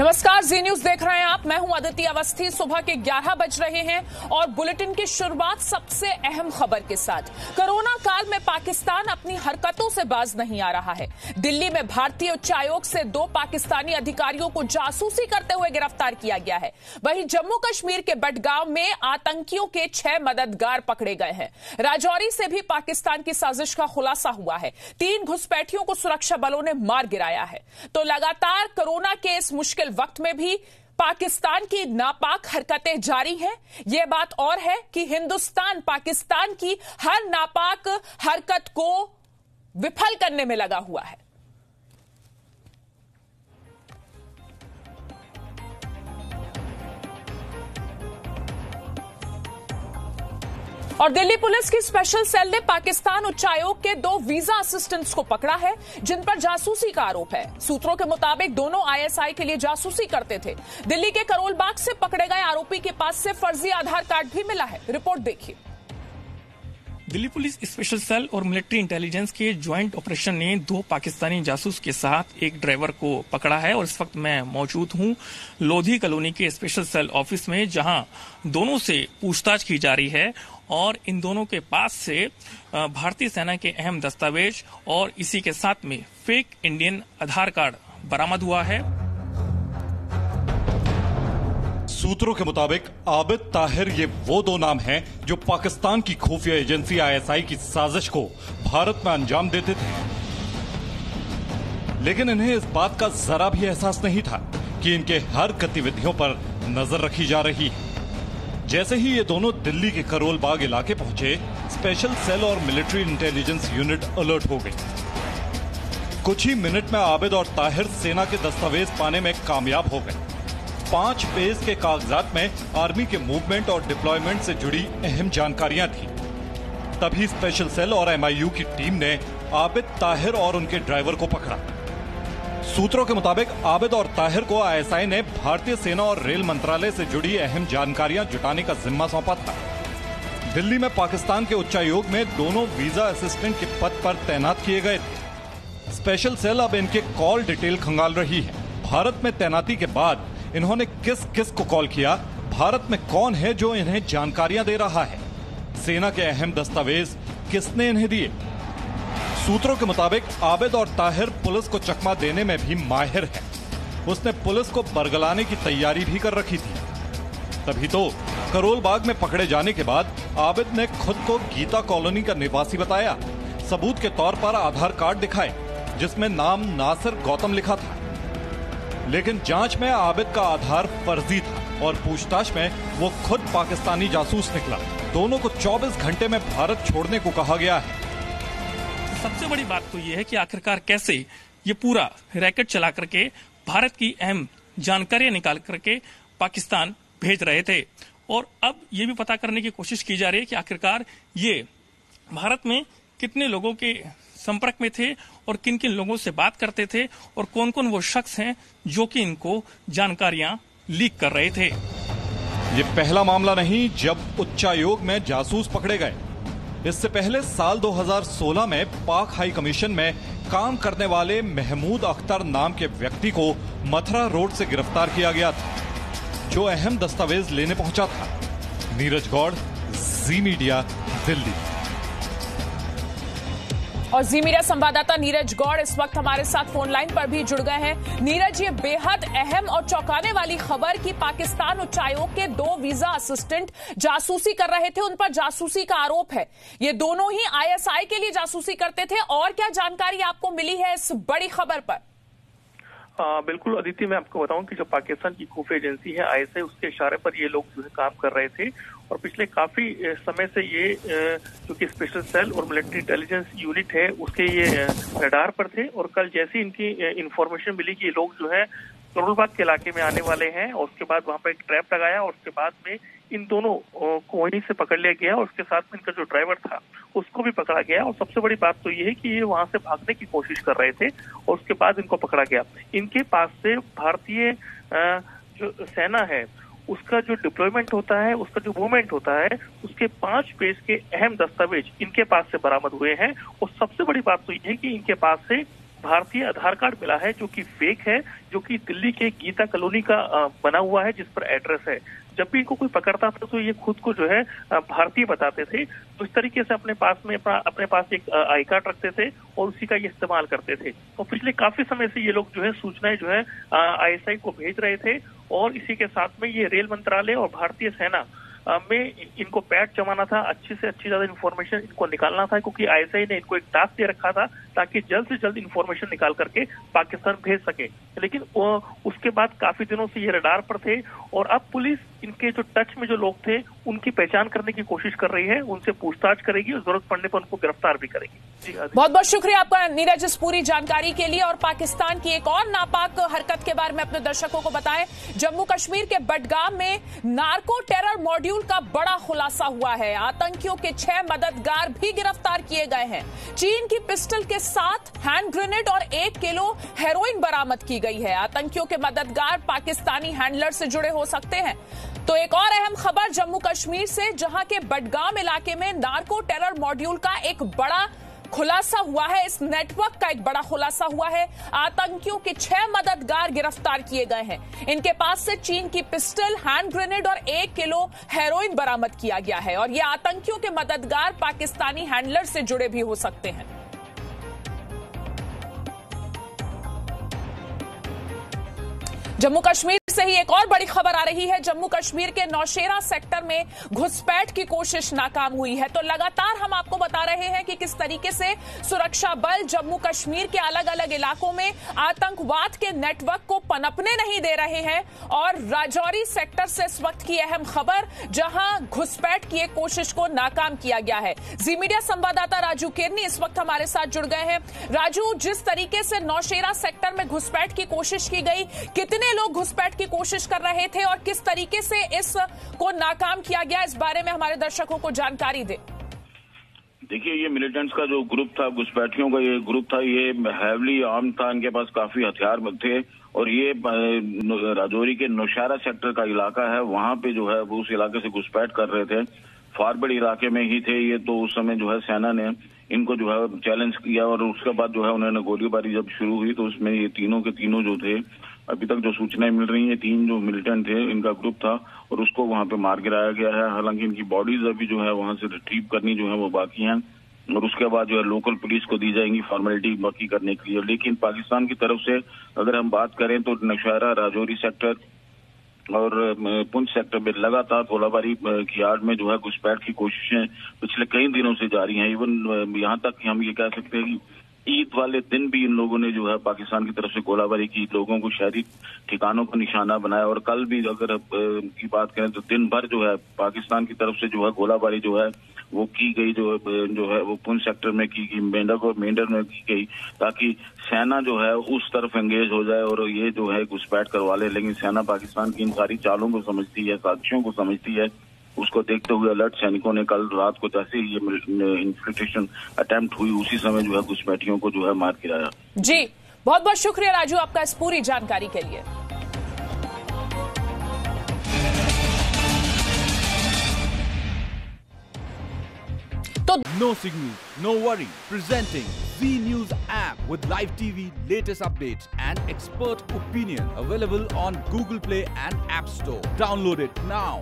नमस्कार, जी न्यूज देख रहे हैं आप। मैं हूं अदिति अवस्थी। सुबह के 11 बज रहे हैं और बुलेटिन की शुरुआत सबसे अहम खबर के साथ। कोरोना काल में पाकिस्तान अपनी हरकतों से बाज नहीं आ रहा है। दिल्ली में भारतीय उच्चायोग से 2 पाकिस्तानी अधिकारियों को जासूसी करते हुए गिरफ्तार किया गया है। वहीं जम्मू कश्मीर के बडगांव में आतंकियों के 6 मददगार पकड़े गए हैं। राजौरी से भी पाकिस्तान की साजिश का खुलासा हुआ है। 3 घुसपैठियों को सुरक्षा बलों ने मार गिराया है। तो लगातार कोरोना के इस मुश्किल वक्त में भी पाकिस्तान की नापाक हरकतें जारी हैं। यह बात और है कि हिंदुस्तान पाकिस्तान की हर नापाक हरकत को विफल करने में लगा हुआ है। और दिल्ली पुलिस की स्पेशल सेल ने पाकिस्तान उच्चायोग के 2 वीजा असिस्टेंट्स को पकड़ा है, जिन पर जासूसी का आरोप है। सूत्रों के मुताबिक दोनों आईएसआई के लिए जासूसी करते थे। दिल्ली के करोल बाग से पकड़े गए आरोपी के पास से फर्जी आधार कार्ड भी मिला है। रिपोर्ट देखिए। दिल्ली पुलिस स्पेशल सेल और मिलिट्री इंटेलिजेंस के ज्वाइंट ऑपरेशन ने 2 पाकिस्तानी जासूस के साथ एक ड्राइवर को पकड़ा है और इस वक्त मैं मौजूद हूं लोधी कॉलोनी के स्पेशल सेल ऑफिस में, जहां दोनों से पूछताछ की जा रही है और इन दोनों के पास से भारतीय सेना के अहम दस्तावेज और इसी के साथ में फेक इंडियन आधार कार्ड बरामद हुआ है। सूत्रों के मुताबिक आबिद ताहिर ये वो 2 नाम हैं जो पाकिस्तान की खुफिया एजेंसी आईएसआई की साजिश को भारत में अंजाम देते थे, लेकिन इन्हें इस बात का जरा भी एहसास नहीं था कि इनके हर गतिविधियों पर नजर रखी जा रही है। जैसे ही ये दोनों दिल्ली के करोल बाग इलाके पहुंचे, स्पेशल सेल और मिलिट्री इंटेलिजेंस यूनिट अलर्ट हो गई। कुछ ही मिनट में आबिद और ताहिर सेना के दस्तावेज पाने में कामयाब हो गए। 5 पेज के कागजात में आर्मी के मूवमेंट और डिप्लॉयमेंट से जुड़ी अहम जानकारियां थी। तभी स्पेशल सेल और एमआईयू की टीम ने आबिद, ताहिर और उनके ड्राइवर को पकड़ा। सूत्रों के मुताबिक आबिद और ताहिर को आईएसआई ने भारतीय सेना और रेल मंत्रालय से जुड़ी अहम जानकारियां जुटाने का जिम्मा सौंपा था। दिल्ली में पाकिस्तान के उच्चायोग में दोनों वीजा असिस्टेंट के पद पर तैनात किए गए थे। स्पेशल सेल अब इनके कॉल डिटेल खंगाल रही है। भारत में तैनाती के बाद इन्होंने किस किस को कॉल किया, भारत में कौन है जो इन्हें जानकारियां दे रहा है, सेना के अहम दस्तावेज किसने इन्हें दिए। सूत्रों के मुताबिक आबिद और ताहिर पुलिस को चकमा देने में भी माहिर है। उसने पुलिस को बरगलाने की तैयारी भी कर रखी थी। तभी तो करोल बाग में पकड़े जाने के बाद आबिद ने खुद को गीता कॉलोनी का निवासी बताया। सबूत के तौर पर आधार कार्ड दिखाए जिसमें नाम नासिर गौतम लिखा था, लेकिन जांच में आबिद का आधार फर्जी था और पूछताछ में वो खुद पाकिस्तानी जासूस निकला। दोनों को 24 घंटे में भारत छोड़ने को कहा गया है। सबसे बड़ी बात तो ये है कि आखिरकार कैसे ये पूरा रैकेट चला करके भारत की अहम जानकारियां निकाल करके पाकिस्तान भेज रहे थे। और अब ये भी पता करने की कोशिश की जा रही है कि आखिरकार ये भारत में कितने लोगों के संपर्क में थे और किन किन लोगों से बात करते थे और कौन कौन वो शख्स हैं जो कि इनको जानकारियां लीक कर रहे थे। ये पहला मामला नहीं जब उच्चायोग में जासूस पकड़े गए। इससे पहले साल 2016 में पाक हाई कमीशन में काम करने वाले महमूद अख्तर नाम के व्यक्ति को मथुरा रोड से गिरफ्तार किया गया था, जो अहम दस्तावेज लेने पहुंचा था। नीरज गौड़, जी मीडिया, दिल्ली। और जी मीडिया संवाददाता नीरज गौड़ इस वक्त हमारे साथ फोन लाइन पर भी जुड़ गए हैं। नीरज, ये बेहद अहम और चौंकाने वाली खबर कि पाकिस्तान उच्चायोग के 2 वीजा असिस्टेंट जासूसी कर रहे थे, उन पर जासूसी का आरोप है। ये दोनों ही आईएसआई के लिए जासूसी करते थे। और क्या जानकारी आपको मिली है इस बड़ी खबर पर? बिल्कुल अदिति, मैं आपको बताऊं कि जो पाकिस्तान की खुफिया एजेंसी है आईएसआई, उसके इशारे पर ये लोग जो है काम कर रहे थे और पिछले काफी समय से ये जो कि स्पेशल सेल और मिलिट्री इंटेलिजेंस यूनिट है उसके ये रडार पर थे। और कल जैसी इनकी इंफॉर्मेशन मिली कि ये लोग जो है करोल बाग के इलाके में आने वाले हैं और उसके बाद वहां पर एक ट्रैप लगाया और उसके बाद में इन दोनों को वहीं से पकड़ लिया गया और उसके साथ में इनका जो ड्राइवर था उसको भी पकड़ा गया। और सबसे बड़ी बात तो ये है कि ये वहां से भागने की कोशिश कर रहे थे और उसके बाद इनको पकड़ा गया। इनके पास से भारतीय जो सेना है उसका जो डिप्लॉयमेंट होता है, उसका जो मूवमेंट होता है, उसके 5 पेज के अहम दस्तावेज इनके पास से बरामद हुए हैं। और सबसे बड़ी बात तो ये है कि इनके पास से भारतीय आधार कार्ड मिला है जो कि फेक है, जो कि दिल्ली के गीता कॉलोनी का बना हुआ है, जिस पर एड्रेस है। जब भी इनको कोई पकड़ता था तो ये खुद को जो है भारतीय बताते थे। तो इस तरीके से अपने पास एक आई कार्ड रखते थे और उसी का ये इस्तेमाल करते थे। और पिछले काफी समय से ये लोग जो है सूचनाएं जो है ISI को भेज रहे थे और इसी के साथ में ये रेल मंत्रालय और भारतीय सेना में इनको पैठ जमाना था, अच्छी से अच्छी ज्यादा इन्फॉर्मेशन इनको निकालना था, क्योंकि ISI ने इनको एक टास्क दे रखा था ताकि जल्द से जल्द इन्फॉर्मेशन निकाल करके पाकिस्तान भेज सके। लेकिन उसके बाद काफी दिनों से ये रडार पर थे और अब पुलिस इनके जो टच में जो लोग थे उनकी पहचान करने की कोशिश कर रही है, उनसे पूछताछ करेगी और जरूरत पड़ने पर उनको गिरफ्तार भी करेगी। बहुत बहुत शुक्रिया आपका नीरज इस पूरी जानकारी के लिए। और पाकिस्तान की एक और नापाक हरकत के बारे में अपने दर्शकों को बताएं। जम्मू कश्मीर के बडगाम में नार्को टेरर मॉड्यूल का बड़ा खुलासा हुआ है। आतंकियों के 6 मददगार भी गिरफ्तार किए गए हैं। चीन की पिस्टल के साथ हैंड ग्रेनेड और 1 किलो हेरोइन बरामद की गई है। आतंकियों के मददगार पाकिस्तानी हैंडलर से जुड़े हो सकते हैं। तो एक और अहम खबर जम्मू कश्मीर से, जहां के बडगाम इलाके में नार्को टेरर मॉड्यूल का एक बड़ा खुलासा हुआ है। इस नेटवर्क का एक बड़ा खुलासा हुआ है। आतंकियों के 6 मददगार गिरफ्तार किए गए हैं। इनके पास से चीन की पिस्टल, हैंड ग्रेनेड और 1 किलो हेरोइन बरामद किया गया है। और ये आतंकियों के मददगार पाकिस्तानी हैंडलर से जुड़े भी हो सकते हैं। जम्मू कश्मीर से ही एक और बड़ी खबर आ रही है। जम्मू कश्मीर के नौशेरा सेक्टर में घुसपैठ की कोशिश नाकाम हुई है। तो लगातार हम आपको बता रहे हैं कि किस तरीके से सुरक्षा बल जम्मू कश्मीर के अलग अलग इलाकों में आतंकवाद के नेटवर्क को पनपने नहीं दे रहे हैं। और राजौरी सेक्टर से इस वक्त की अहम खबर, जहां घुसपैठ की एक कोशिश को नाकाम किया गया है। जी मीडिया संवाददाता राजू केरनी इस वक्त हमारे साथ जुड़ गए हैं। राजू, जिस तरीके से नौशेरा सेक्टर में घुसपैठ की कोशिश की गई, कितने लोग घुसपैठ की कोशिश कर रहे थे और किस तरीके से इस को नाकाम किया गया, इस बारे में हमारे दर्शकों को जानकारी दे। देखिए, ये मिलिटेंट्स का जो ग्रुप था, घुसपैठियों का ये ग्रुप था, ये हैवली आर्म था, इनके पास काफी हथियार थे और ये राजौरी के नौशेरा सेक्टर का इलाका है, वहां पे जो है वो उस इलाके से घुसपैठ कर रहे थे। फारबड़ इलाके में ही थे ये। तो उस समय जो है सेना ने इनको जो है चैलेंज किया और उसके बाद जो है उन्होंने गोलीबारी जब शुरू हुई तो उसमें ये तीनों के तीनों जो थे, अभी तक जो सूचनाएं मिल रही हैं, 3 जो मिलिटेंट थे इनका ग्रुप था और उसको वहां पे मार गिराया गया है। हालांकि इनकी बॉडीज अभी जो है वहां से रिट्रीव करनी जो है वो बाकी हैं और उसके बाद जो है लोकल पुलिस को दी जाएंगी फॉर्मेलिटी बाकी करने के लिए। लेकिन पाकिस्तान की तरफ से अगर हम बात करें तो नौशेरा, राजौरी सेक्टर और पुंछ सेक्टर में लगातार गोलाबारी की आड़ में जो है घुसपैठ की कोशिशें पिछले कई दिनों से जारी हैं। इवन यहाँ तक कि हम ये कह सकते हैं कि ईद वाले दिन भी इन लोगों ने जो है पाकिस्तान की तरफ से गोलाबारी की, लोगों को शहरी ठिकानों को निशाना बनाया। और कल भी अगर की बात करें तो दिन भर जो है पाकिस्तान की तरफ से जो है गोलाबारी जो है वो की गई, जो है वो पुंछ सेक्टर में की गई, मेंढर में की गई, ताकि सेना जो है उस तरफ एंगेज हो जाए और ये जो है घुसपैठ करवा ले। लेकिन सेना पाकिस्तान की इन सारी चालों को समझती है, साजिशों को समझती है। उसको देखते हुए अलर्ट सैनिकों ने कल रात को जैसे ही ये इन्फिल्ट्रेशन अटेम्प्ट हुई उसी समय जो है घुसपैठियों को जो है मार गिराया। जी, बहुत बहुत शुक्रिया राजू आपका इस पूरी जानकारी के लिए। No signal, no worry. Presenting Z News app with live TV, latest updates and expert opinion. Available on Google Play and App Store. Download it now.